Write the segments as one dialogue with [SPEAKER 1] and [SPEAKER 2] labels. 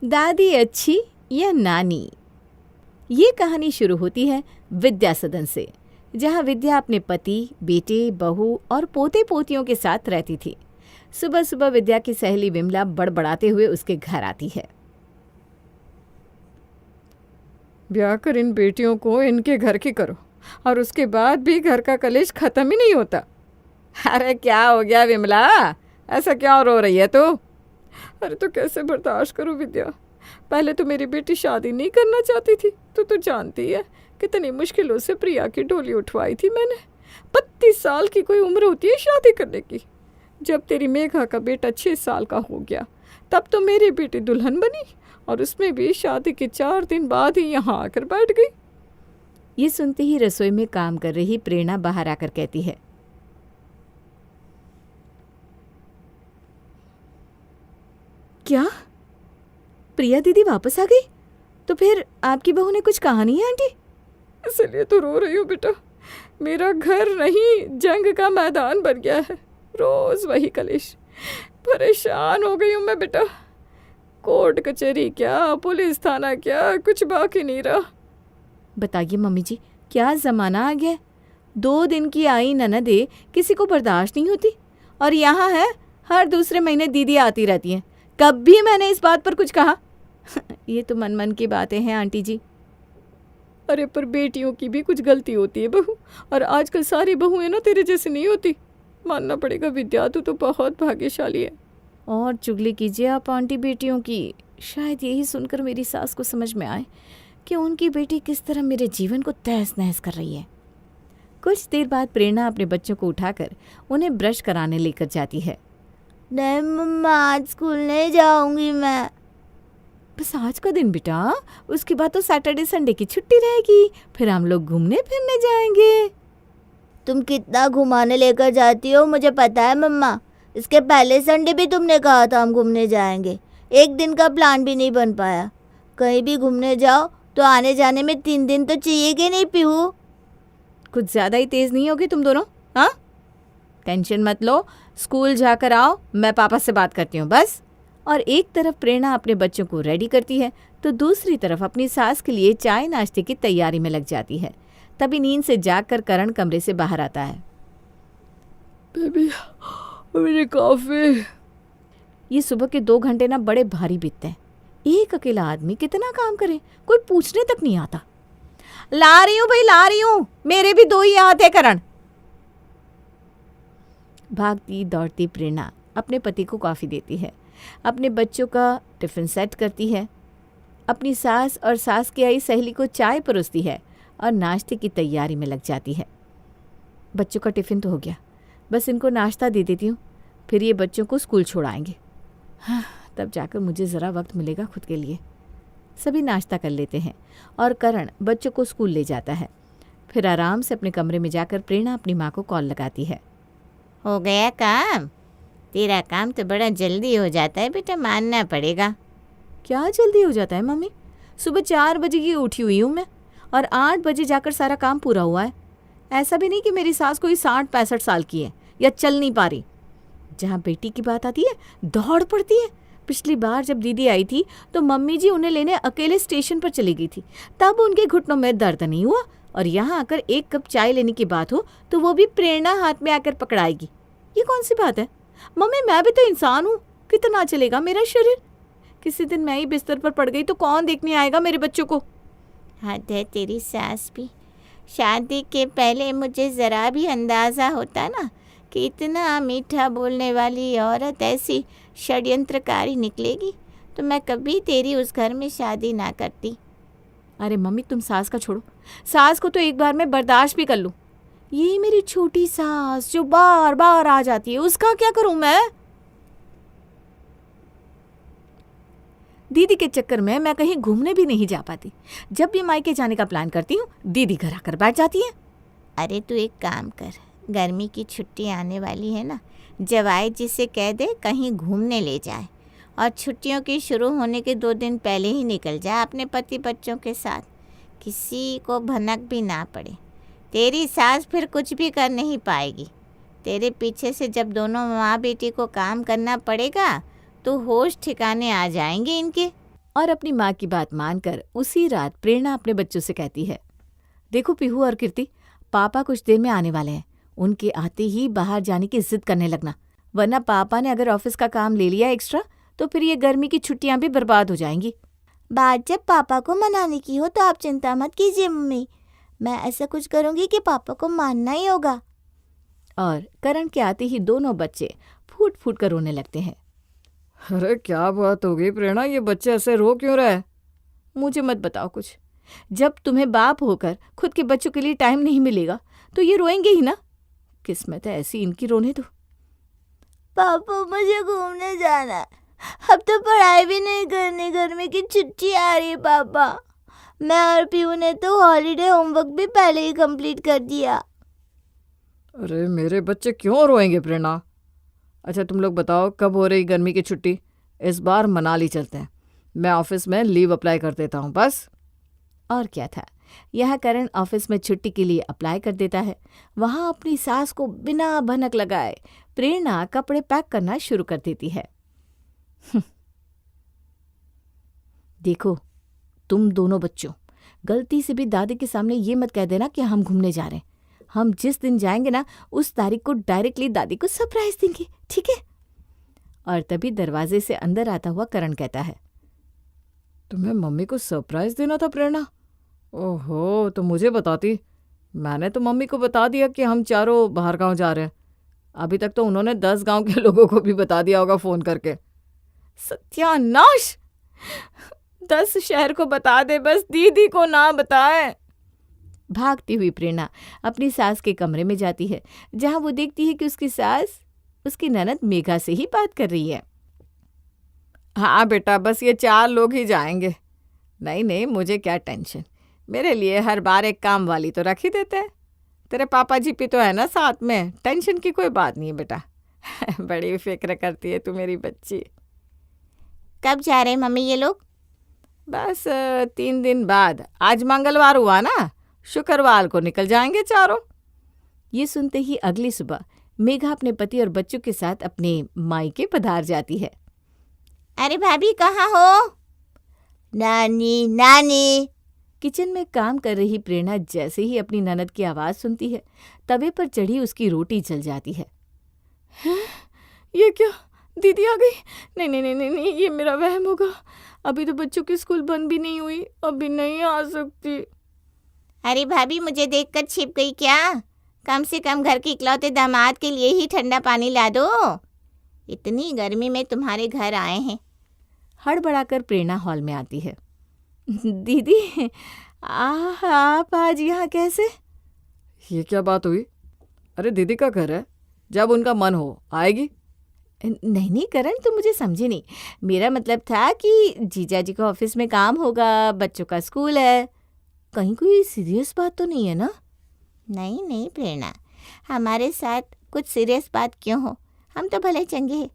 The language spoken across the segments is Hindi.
[SPEAKER 1] दादी अच्छी या नानी। ये कहानी शुरू होती है विद्या सदन से, जहाँ विद्या अपने पति, बेटे, बहू और पोते पोतियों के साथ रहती थी। सुबह सुबह विद्या की सहेली विमला बड़बड़ाते हुए उसके घर आती है।
[SPEAKER 2] ब्याह कर इन बेटियों को इनके घर की करो, और उसके बाद भी घर का कलेश खत्म ही नहीं होता।
[SPEAKER 1] अरे क्या हो गया विमला, ऐसा क्यों रो रही है तू?
[SPEAKER 2] अरे तो कैसे बर्दाश्त करूं विद्या। पहले तो मेरी बेटी शादी नहीं करना चाहती थी, तो जानती है कितनी मुश्किलों से प्रिया की डोली उठवाई थी मैंने। 32 साल की कोई उम्र होती है शादी करने की। जब तेरी मेघा का बेटा 6 साल का हो गया, तब तो मेरी बेटी दुल्हन बनी, और उसमें भी शादी के 4 दिन बाद ही यहाँ आकर बैठ गई।
[SPEAKER 1] ये सुनते ही रसोई में काम कर रही प्रेरणा बाहर आकर कहती है, क्या प्रिया दीदी वापस आ गई? तो फिर आपकी बहू ने कुछ कहा नहीं है आंटी?
[SPEAKER 2] इसलिए तो रो रही हूँ बेटा। मेरा घर नहीं, जंग का मैदान बन गया है। रोज वही कलेश। परेशान हो गई हूँ मैं बेटा। कोर्ट कचहरी क्या, पुलिस थाना क्या, कुछ बाकी नहीं रहा।
[SPEAKER 1] बताइए मम्मी जी, क्या ज़माना आ गया है। 2 दिन की आई ननदे किसी को बर्दाश्त नहीं होती, और यहाँ है हर दूसरे महीने दीदी आती रहती हैं। कभी मैंने इस बात पर कुछ कहा? ये तो मन मन की बातें हैं आंटी जी।
[SPEAKER 2] अरे पर बेटियों की भी कुछ गलती होती है बहू, और आजकल सारी बहुएं ना तेरे जैसी नहीं होती। मानना पड़ेगा विद्या, तू तो बहुत भाग्यशाली है।
[SPEAKER 1] और चुगली कीजिए आप आंटी बेटियों की। शायद यही सुनकर मेरी सास को समझ में आए कि उनकी बेटी किस तरह मेरे जीवन को तहस नहस कर रही है। कुछ देर बाद प्रेरणा अपने बच्चों को उठाकर उन्हें ब्रश कराने लेकर जाती है।
[SPEAKER 3] नहीं मम्मा, आज स्कूल नहीं जाऊंगी मैं।
[SPEAKER 1] बस आज का दिन बेटा, उसके बाद तो सैटरडे संडे की छुट्टी रहेगी, फिर हम लोग घूमने फिरने जाएंगे।
[SPEAKER 3] तुम कितना घुमाने लेकर जाती हो मुझे पता है मम्मा। इसके पहले संडे भी तुमने कहा था हम घूमने जाएंगे। एक दिन का प्लान भी नहीं बन पाया। कहीं भी घूमने जाओ तो आने जाने में 3 दिन तो चाहिए कि नहीं पीहू?
[SPEAKER 1] कुछ ज़्यादा ही तेज़ नहीं होगी तुम दोनों? हाँ, टेंशन मत लो, स्कूल जाकर आओ, मैं पापा से बात करती हूँ बस। और एक तरफ प्रेरणा अपने बच्चों को रेडी करती है, तो दूसरी तरफ अपनी सास के लिए चाय नाश्ते की तैयारी में लग जाती है। तभी नींद से जागकर करण कमरे से बाहर आता है।
[SPEAKER 2] बेबी, मेरी कॉफी।
[SPEAKER 1] ये सुबह के 2 घंटे ना बड़े भारी बीतते हैं। एक अकेला आदमी कितना काम करे, कोई पूछने तक नहीं आता। ला रही हूँ भाई, ला रही हूँ, मेरे भी 2 ही हाथ है करण। भागती दौड़ती प्रेरणा अपने पति को कॉफ़ी देती है, अपने बच्चों का टिफ़िन सेट करती है, अपनी सास और सास की आई सहेली को चाय परोसती है और नाश्ते की तैयारी में लग जाती है। बच्चों का टिफ़िन तो हो गया, बस इनको नाश्ता दे देती हूँ, फिर ये बच्चों को स्कूल छोड़ाएंगे। हाँ, तब जाकर मुझे ज़रा वक्त मिलेगा खुद के लिए। सभी नाश्ता कर लेते हैं और करण बच्चों को स्कूल ले जाता है। फिर आराम से अपने कमरे में जाकर प्रेरणा अपनी माँ को कॉल लगाती है।
[SPEAKER 3] हो गया काम? तेरा काम तो बड़ा जल्दी हो जाता है बेटा, मानना पड़ेगा।
[SPEAKER 1] क्या जल्दी हो जाता है मम्मी? सुबह 4 बजे की उठी हुई हूँ मैं, और 8 बजे जाकर सारा काम पूरा हुआ है। ऐसा भी नहीं कि मेरी सास कोई 60-65 साल की है या चल नहीं पा रही। जहाँ बेटी की बात आती है दौड़ पड़ती है। पिछली बार जब दीदी आई थी तो मम्मी जी उन्हें लेने अकेले स्टेशन पर चली गई थी, तब उनके घुटनों में दर्द नहीं हुआ, और यहाँ आकर 1 कप चाय लेने की बात हो तो वो भी प्रेरणा हाथ में आकर पकड़ाएगी। ये कौन सी बात है मम्मी? मैं भी तो इंसान हूँ, कितना चलेगा मेरा शरीर? किसी दिन मैं ही बिस्तर पर पड़ गई तो कौन देखने आएगा मेरे बच्चों को?
[SPEAKER 3] हद है तेरी सास भी। शादी के पहले मुझे ज़रा भी अंदाज़ा होता ना कि इतना मीठा बोलने वाली औरत ऐसी षड्यंत्रकारी निकलेगी, तो मैं कभी तेरी उस घर में शादी ना करती।
[SPEAKER 1] अरे मम्मी, तुम सास का छोड़ो, सास को तो एक बार मैं बर्दाश्त भी कर लूँ। ये मेरी छोटी सास जो बार बार आ जाती है, उसका क्या करूं मैं? दीदी के चक्कर में मैं कहीं घूमने भी नहीं जा पाती। जब भी मायके जाने का प्लान करती हूँ, दीदी घर आकर बैठ जाती है।
[SPEAKER 3] अरे तू एक काम कर, गर्मी की छुट्टी आने वाली है ना, जवाई जी से कह दे कहीं घूमने ले जाए, और छुट्टियों की शुरू होने के 2 दिन पहले ही निकल जाए अपने पति बच्चों के साथ। किसी को भनक भी ना पड़े। तेरी सास फिर कुछ भी कर नहीं पाएगी। तेरे पीछे से जब दोनों माँ बेटी को काम करना पड़ेगा तो होश ठिकाने आ जाएंगे इनके।
[SPEAKER 1] और अपनी माँ की बात मानकर उसी रात प्रेरणा अपने बच्चों से कहती है, देखो पीहू और कीर्ति, पापा कुछ देर में आने वाले हैं। उनके आते ही बाहर जाने की जिद करने लगना, वरना पापा ने अगर ऑफिस का काम ले लिया एक्स्ट्रा तो फिर ये गर्मी की छुट्टियां भी बर्बाद हो जाएंगी।
[SPEAKER 3] बात जब पापा को मनाने की हो तो आप चिंता मत कीजिए मम्मी, मैं ऐसा कुछ करूँगी कि पापा को मानना ही होगा।
[SPEAKER 1] और करण के आते ही दोनों बच्चे फूट फूट कर रोने लगते हैं।
[SPEAKER 2] अरे क्या बात हो गई प्रेरणा, ये बच्चे ऐसे रो क्यों रहे?
[SPEAKER 1] मुझे मत बताओ कुछ। जब तुम्हें बाप होकर खुद के बच्चों के लिए टाइम नहीं मिलेगा तो ये रोएंगे ही ना। किस्मत है ऐसी इनकी, रोने दो।
[SPEAKER 3] पापा मुझे घूमने जाना है, अब तो पढ़ाई भी नहीं करनी, गर्मी की छुट्टी आ रही है पापा। मैं और पीहू ने तो हॉलीडे होमवर्क भी पहले ही कंप्लीट कर दिया।
[SPEAKER 2] अरे मेरे बच्चे क्यों रोएंगे प्रेरणा? अच्छा तुम लोग बताओ कब हो रही गर्मी की छुट्टी? इस बार मनाली चलते हैं, मैं ऑफिस में लीव अप्लाई कर देता हूँ बस।
[SPEAKER 1] और क्या था, यह करण ऑफिस में छुट्टी के लिए अप्लाई कर देता है। वहां अपनी सास को बिना भनक लगाए प्रेरणा कपड़े पैक करना शुरू कर देती है। देखो तुम दोनों बच्चों, गलती से भी दादी के सामने ये मत कह देना कि हम घूमने जा रहे हैं। हम जिस दिन जाएंगे ना उस तारीख को डायरेक्टली दादी को सरप्राइज देंगे, ठीक है? और तभी दरवाजे से अंदर आता हुआ करण कहता है,
[SPEAKER 2] तुम्हें मम्मी को सरप्राइज देना था प्रेरणा? ओहो, तो मुझे बताती। मैंने तो मम्मी को बता दिया कि हम चारों बाहर गांव जा रहे हैं। अभी तक तो उन्होंने 10 गांव के लोगों को भी बता दिया होगा फ़ोन करके।
[SPEAKER 1] सत्यानाश! 10 शहर को बता दे, बस दीदी को ना बताए। भागती हुई प्रेरणा अपनी सास के कमरे में जाती है, जहां वो देखती है कि उसकी सास उसकी ननद मेघा से ही बात कर रही है।
[SPEAKER 2] हाँ बेटा, बस ये 4 लोग ही जाएंगे। नहीं नहीं, मुझे क्या टेंशन, मेरे लिए हर बार एक काम वाली तो रख ही देते हैं। तेरे पापा जी भी तो है ना साथ में, टेंशन की कोई बात नहीं है बेटा। बड़ी फिक्र करती है तू मेरी बच्ची।
[SPEAKER 3] कब जा रहे हैं मम्मी ये लोग?
[SPEAKER 2] बस 3 दिन बाद, आज मंगलवार हुआ ना, शुक्रवार को निकल जाएंगे चारों।
[SPEAKER 1] ये सुनते ही अगली सुबह मेघा अपने पति और बच्चों के साथ अपने मायके पधार जाती है।
[SPEAKER 3] अरे भाभी कहाँ हो? नानी नानी।
[SPEAKER 1] किचन में काम कर रही प्रेरणा जैसे ही अपनी ननद की आवाज़ सुनती है, तवे पर चढ़ी उसकी रोटी जल जाती है।
[SPEAKER 2] ये क्या, दीदी आ गई? नहीं नहीं नहीं नहीं नहीं, ये मेरा वहम होगा। अभी तो बच्चों की स्कूल बंद भी नहीं हुई, अभी नहीं आ सकती।
[SPEAKER 3] अरे भाभी मुझे देखकर छिप गई क्या? कम से कम घर के इकलौते दामाद के लिए ही ठंडा पानी ला दो। इतनी गर्मी में तुम्हारे घर आए हैं।
[SPEAKER 1] हड़बड़ाकर प्रेरणा हॉल में आती है। दीदी, आप आज यहाँ कैसे?
[SPEAKER 2] ये क्या बात हुई? अरे दीदी का घर है, जब उनका मन हो आएगी।
[SPEAKER 1] नहीं नहीं करण, तुम मुझे समझे नहीं। मेरा मतलब था कि जीजा जी का ऑफिस में काम होगा, बच्चों का स्कूल है, कहीं कोई सीरियस बात तो नहीं है ना?
[SPEAKER 3] नहीं नहीं प्रेरणा, हमारे साथ कुछ सीरियस बात क्यों हो, हम तो भले चंगे हैं।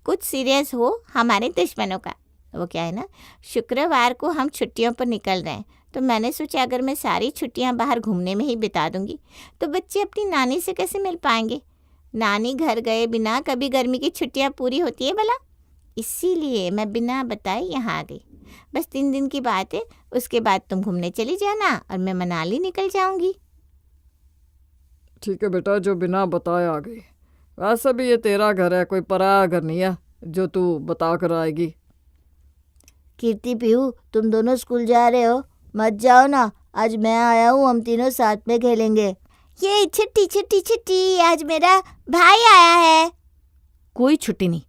[SPEAKER 3] कुछ सीरियस हो हमारे दुश्मनों का। वो क्या है ना, शुक्रवार को हम छुट्टियों पर निकल रहे हैं, तो मैंने सोचा अगर मैं सारी छुट्टियां बाहर घूमने में ही बिता दूंगी तो बच्चे अपनी नानी से कैसे मिल पाएंगे। नानी घर गए बिना कभी गर्मी की छुट्टियां पूरी होती है भला? इसीलिए मैं बिना बताए यहाँ आ गई। बस 3 दिन की बात है, उसके बाद तुम घूमने चली जाना और मैं मनाली निकल जाऊंगी।
[SPEAKER 2] ठीक है बेटा, जो बिना बताए आ गई। वैसे भी ये तेरा घर है, कोई पराया घर नहीं है जो तू बता कर आएगी।
[SPEAKER 3] कीर्ति पीहू, तुम दोनों स्कूल जा रहे हो? मत जाओ ना, आज मैं आया हूँ, हम तीनों साथ में खेलेंगे। ये छुट्टी छुट्टी छुट्टी, आज मेरा भाई आया है।
[SPEAKER 1] कोई छुट्टी नहीं,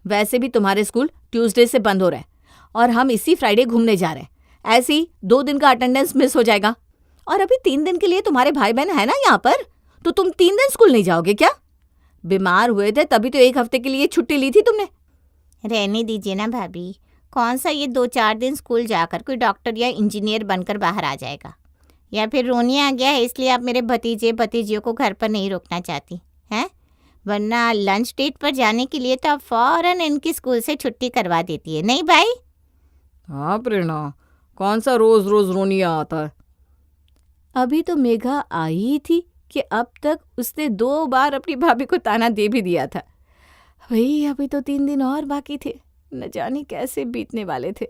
[SPEAKER 1] वैसे भी तुम्हारे स्कूल ट्यूसडे से बंद हो रहे हैं और हम इसी फ्राइडे घूमने जा रहे हैं। ऐसे ही 2 दिन का अटेंडेंस मिस हो जाएगा। और अभी 3 दिन के लिए तुम्हारे भाई बहन है ना यहाँ पर, तो तुम 3 दिन स्कूल नहीं जाओगे क्या? बीमार हुए थे तभी तो 1 हफ्ते के लिए छुट्टी ली थी तुमने।
[SPEAKER 3] रहने दीजिए ना भाभी, कौन सा ये 2-4 दिन स्कूल जाकर कोई डॉक्टर या इंजीनियर बनकर बाहर आ जाएगा। या फिर रोनी आ गया है इसलिए आप मेरे भतीजे भतीजियों को घर पर नहीं रोकना चाहती हैं? वरना लंच डेट पर जाने के लिए तो आप फ़ौरन इनकी स्कूल से छुट्टी करवा देती है, नहीं भाई?
[SPEAKER 2] हाँ प्रेरणा, कौन सा रोज रोज रोनिया आता है।
[SPEAKER 1] अभी तो मेघा आई ही थी कि अब तक उसने 2 बार अपनी भाभी को ताना दे भी दिया था। भाई अभी तो 3 दिन और बाकी थे, न जाने कैसे बीतने वाले थे।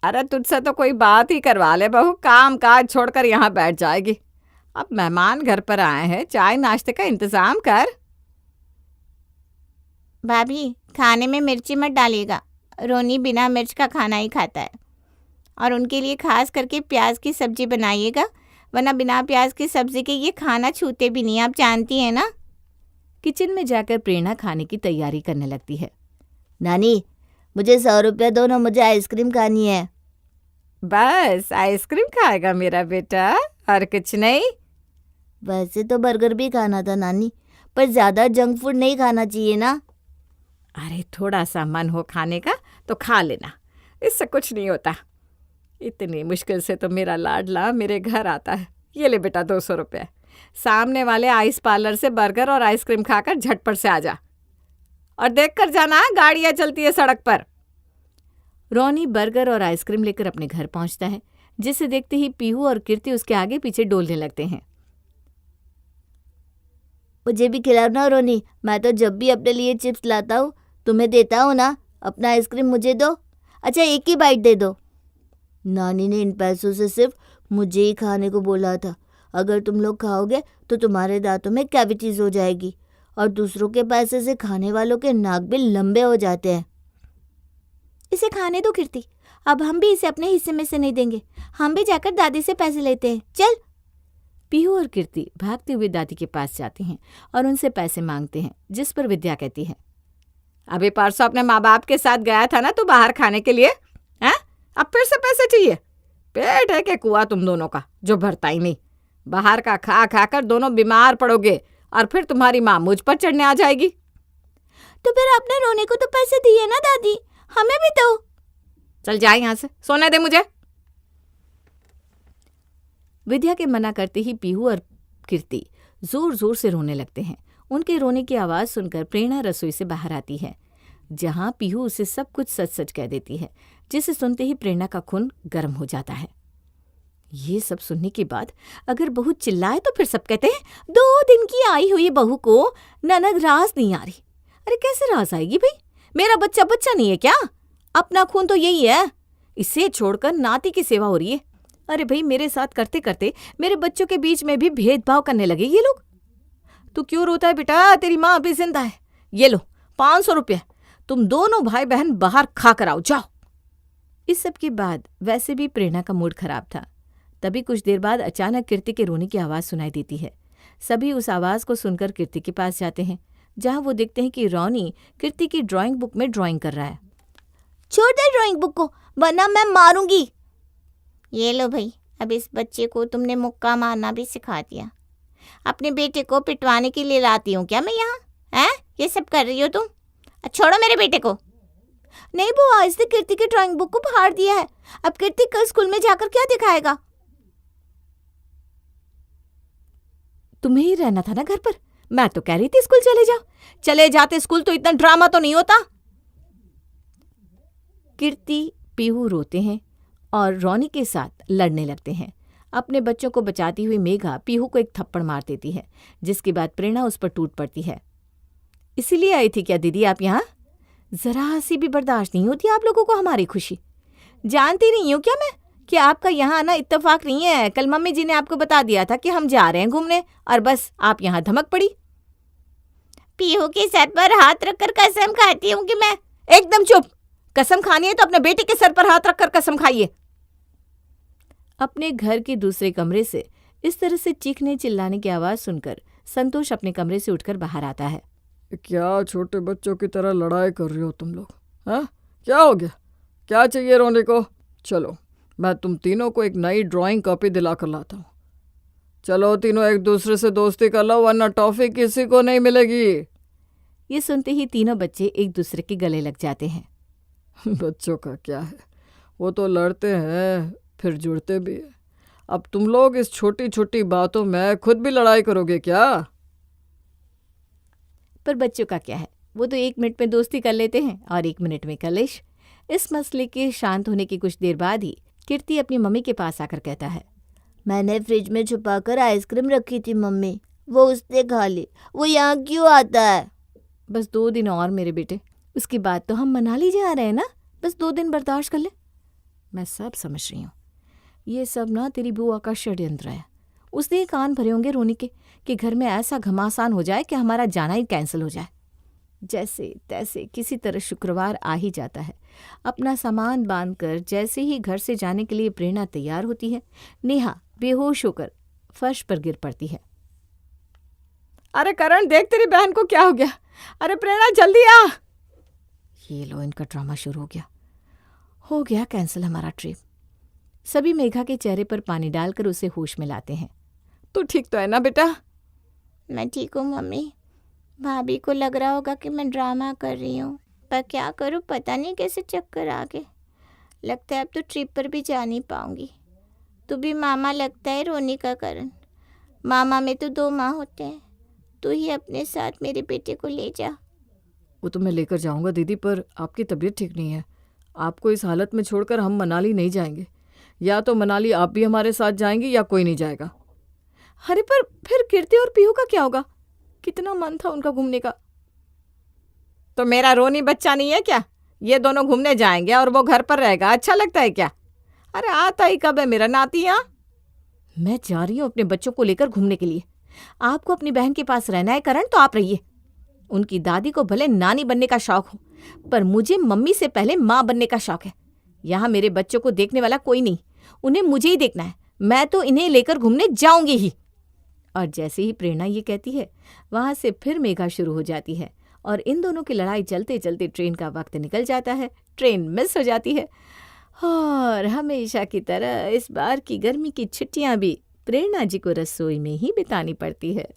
[SPEAKER 2] अरे तुझसे तो कोई बात ही करवा ले बहू, काम काज छोड़कर यहाँ बैठ जाएगी। अब मेहमान घर पर आए हैं, चाय नाश्ते का इंतजाम कर।
[SPEAKER 3] भाभी, खाने में मिर्ची मत डालिएगा। रोनी बिना मिर्च का खाना ही खाता है। और उनके लिए खास करके प्याज की सब्जी बनाइएगा, वरना बिना प्याज की सब्जी के ये खाना छूते भी नहीं, आप जानती हैं ना।
[SPEAKER 1] किचन में जाकर प्रेरणा खाने की तैयारी करने लगती है।
[SPEAKER 4] नानी, मुझे 100 रुपया दो ना, मुझे आइसक्रीम खानी है।
[SPEAKER 2] बस आइसक्रीम खाएगा मेरा बेटा, और कुछ नहीं?
[SPEAKER 4] वैसे तो बर्गर भी खाना था नानी, पर ज़्यादा जंक फूड नहीं खाना चाहिए ना।
[SPEAKER 2] अरे थोड़ा सा मन हो खाने का तो खा लेना, इससे कुछ नहीं होता। इतनी मुश्किल से तो मेरा लाडला मेरे घर आता है। ये ले बेटा 200 रुपये, सामने वाले आइस पार्लर से बर्गर और आइसक्रीम खाकर झटपट से आ जा, और देख कर जाना गाड़ियाँ चलती है सड़क पर।
[SPEAKER 1] रोनी बर्गर और आइसक्रीम लेकर अपने घर पहुंचता है, जिसे देखते ही पीहू और कीर्ति उसके आगे पीछे डोलने लगते हैं।
[SPEAKER 4] मुझे भी खिलाओ ना रोनी, मैं तो जब भी अपने लिए चिप्स लाता हूँ तुम्हें देता हूँ ना। अपना आइसक्रीम मुझे दो। अच्छा, एक ही बाइट दे दो। नानी ने इन पैसों से सिर्फ मुझे ही खाने को बोला था। अगर तुम लोग खाओगे तो तुम्हारे दांतों में कैविटीज हो जाएगी, और दूसरों के पैसे से खाने वालों के नाक भी लंबे हो जाते हैं।
[SPEAKER 3] इसे खाने दो कीर्ति, अब हम भी इसे अपने हिस्से में से नहीं देंगे। हम भी जाकर दादी से पैसे लेते हैं, चल।
[SPEAKER 1] पीहू और कीर्ति भागते हुए दादी के पास जाते हैं और उनसे पैसे मांगते हैं, जिस पर विद्या कहती है,
[SPEAKER 2] अभी परसों अपने माँ बाप के साथ गया था ना तू बाहर खाने के लिए, हैं? अब फिर से पैसे चाहिए? पेट है क्या कुआ तुम दोनों का, जो भरता ही नहीं। बाहर का खा खा कर दोनों बीमार पड़ोगे, और फिर तुम्हारी माँ मुझ पर चढ़ने आ जाएगी।
[SPEAKER 3] तो फिर आपने रोने को तो पैसे दिए ना दादी, हमें भी दो।
[SPEAKER 2] चल जाए यहाँ से, सोने दे मुझे।
[SPEAKER 1] विद्या के मना करते ही पीहू और कीर्ति जोर जोर से रोने लगते हैं। उनके रोने की आवाज़ सुनकर प्रेरणा रसोई से बाहर आती है, जहां पीहू उसे सब कुछ सच सच कह देती है, जिसे सुनते ही प्रेरणा का खून गर्म हो जाता है। ये सब सुनने के बाद अगर बहू चिल्लाए तो फिर सब कहते हैं, 2 दिन की आई हुई बहू को ननद राज नहीं आ रही। अरे कैसे राज आएगी भाई, मेरा बच्चा बच्चा नहीं है क्या? अपना खून तो यही है, इसे छोड़कर नाती की सेवा हो रही है। अरे भाई, मेरे साथ करते करते मेरे बच्चों के बीच में भी भेदभाव करने लगे ये लोग। तू क्यों रोता है बेटा, तेरी माँ अभी जिंदा है। ये लो 500 रुपये, तुम दोनों भाई बहन बाहर खा कर आओ, जाओ। इस सब के बाद वैसे भी प्रेरणा का मूड खराब था। तभी कुछ देर बाद अचानक कीर्ति के रोने की आवाज़ सुनाई देती है। सभी उस आवाज़ को सुनकर कीर्ति के पास जाते हैं, जहां वो देखते हैं कि रोनी कीर्ति की ड्राइंग बुक में ड्राइंग कर रहा है।
[SPEAKER 3] छोड़ दे ड्राइंग बुक को, वरना मैं मारूंगी। ये लो भाई, अब इस बच्चे को तुमने मुक्का मारना भी सिखा दिया। अपने बेटे को पिटवाने के लिए लाती हूँ क्या मैं यहाँ, हैं? ये सब कर रही हो तुम? छोड़ो मेरे बेटे को। नहीं बुआ, इसने कीर्ति की ड्राइंग बुक को फाड़ दिया है। अब कीर्ति कल स्कूल में जाकर क्या दिखाएगा?
[SPEAKER 1] तुम्हें ही रहना था ना घर पर, मैं तो कह रही थी स्कूल चले जाओ। चले जाते स्कूल तो इतना ड्रामा तो नहीं होता। कीर्ति पीहू रोते हैं और रोनी के साथ लड़ने लगते हैं। अपने बच्चों को बचाती हुई मेघा पीहू को एक थप्पड़ मार देती है, जिसके बाद प्रेरणा उस पर टूट पड़ती है। इसीलिए आई थी क्या दीदी आप यहाँ? जरा सी भी बर्दाश्त नहीं होती आप लोगों को हमारी खुशी। जानती नहीं हूँ क्या मैं कि आपका यहाँ आना इत्तेफाक नहीं है। कल मम्मी जी ने आपको बता दिया था कि हम जा रहे हैं घूमने, और बस आप यहाँ धमक पड़ी।
[SPEAKER 3] पीहू के सर पर हाथ रखकर कसम खाती हूँ कि मैं।
[SPEAKER 1] एकदम चुप। कसम खानी है तो अपने बेटे के सर पर हाथ रखकर कसम खाइए। अपने घर के दूसरे कमरे से इस तरह से चीखने चिल्लाने की आवाज सुनकर संतोष अपने कमरे से उठकर बाहर आता है।
[SPEAKER 2] क्या छोटे बच्चों की तरह लड़ाई कर रहे हो तुम लोग, हाँ? क्या हो गया? क्या चाहिए रोने को? चलो मैं तुम तीनों को एक नई ड्राइंग कॉपी दिला कर लाता हूँ। चलो तीनों एक दूसरे से दोस्ती कर लो, वरना टॉफी किसी को नहीं मिलेगी।
[SPEAKER 1] ये सुनते ही तीनों बच्चे एक दूसरे के गले लग जाते हैं।
[SPEAKER 2] बच्चों का क्या है, वो तो लड़ते हैं फिर जुड़ते भी है। अब तुम लोग इस छोटी छोटी बातों में खुद भी लड़ाई करोगे क्या?
[SPEAKER 1] पर बच्चों का क्या है, वो तो 1 मिनट में दोस्ती कर लेते हैं और 1 मिनट में कलेश। इस मसले के शांत होने की कुछ देर बाद ही कीर्ति अपनी मम्मी के पास आकर कहता है,
[SPEAKER 4] मैंने फ्रिज में छुपाकर आइसक्रीम रखी थी मम्मी, वो उसने खा ली। वो यहाँ क्यों आता है?
[SPEAKER 1] बस 2 दिन और मेरे बेटे, उसके बाद तो हम मनाली जा रहे हैं ना, बस 2 दिन बर्दाश्त कर ले। मैं सब समझ रही हूँ। ये सब ना तेरी बुआ का षड्यंत्र है। उसने ही कान भरे होंगे रोनी के कि घर में ऐसा घमासान हो जाए कि हमारा जाना ही कैंसिल हो जाए। जैसे तैसे किसी तरह शुक्रवार आ ही जाता है। अपना सामान बांधकर जैसे ही घर से जाने के लिए प्रेरणा तैयार होती है, नेहा बेहोश होकर फर्श पर गिर पड़ती है।
[SPEAKER 2] अरे करण, देख तेरी बहन को क्या हो गया। अरे प्रेरणा, जल्दी आ।
[SPEAKER 1] ये लो, इनका ड्रामा शुरू हो गया कैंसिल हमारा ट्रिप। सभी मेघा के चेहरे पर पानी डालकर उसे होश में लाते हैं।
[SPEAKER 2] तू ठीक तो है ना बेटा?
[SPEAKER 3] मैं ठीक हूँ मम्मी। भाभी को लग रहा होगा कि मैं ड्रामा कर रही हूँ, पर क्या करूँ, पता नहीं कैसे चक्कर आ गए। लगता है अब तो ट्रिप पर भी जा नहीं पाऊँगी। तू भी मामा लगता है रोनी का करण। मामा में तो 2 माँ होते हैं। तू ही अपने साथ मेरे बेटे को ले जा।
[SPEAKER 2] वो तो मैं लेकर जाऊंगा दीदी, पर आपकी तबीयत ठीक नहीं है। आपको इस हालत में छोड़कर हम मनाली नहीं जाएंगे। या तो मनाली आप भी हमारे साथ जाएंगे या कोई नहीं जाएगा।
[SPEAKER 1] अरे पर फिर कीर्ति और पीहू का क्या होगा? कितना मन था उनका घूमने का।
[SPEAKER 2] तो मेरा रोनी बच्चा नहीं है क्या? ये दोनों घूमने जाएंगे और वो घर पर रहेगा। अच्छा लगता है क्या? अरे आता ही कब है मेरा नाती यहाँ?
[SPEAKER 1] मैं जा रही हूँ अपने बच्चों को लेकर घूमने के लिए। आपको अपनी बहन के पास रहना है करण, तो आप रहिए। उनकी दादी को भले नानी बनने का शौक हो, पर मुझे मम्मी से पहले माँ बनने का शौक है। यहाँ मेरे बच्चों को देखने वाला कोई नहीं, उन्हें मुझे ही देखना है। मैं तो इन्हें लेकर घूमने जाऊंगी ही। और जैसे ही प्रेरणा ये कहती है, वहां से फिर मेघा शुरू हो जाती है और इन दोनों की लड़ाई चलते चलते ट्रेन का वक्त निकल जाता है। ट्रेन मिस हो जाती है और हमेशा की तरह इस बार की गर्मी की छुट्टियां भी प्रेरणा जी को रसोई में ही बितानी पड़ती है।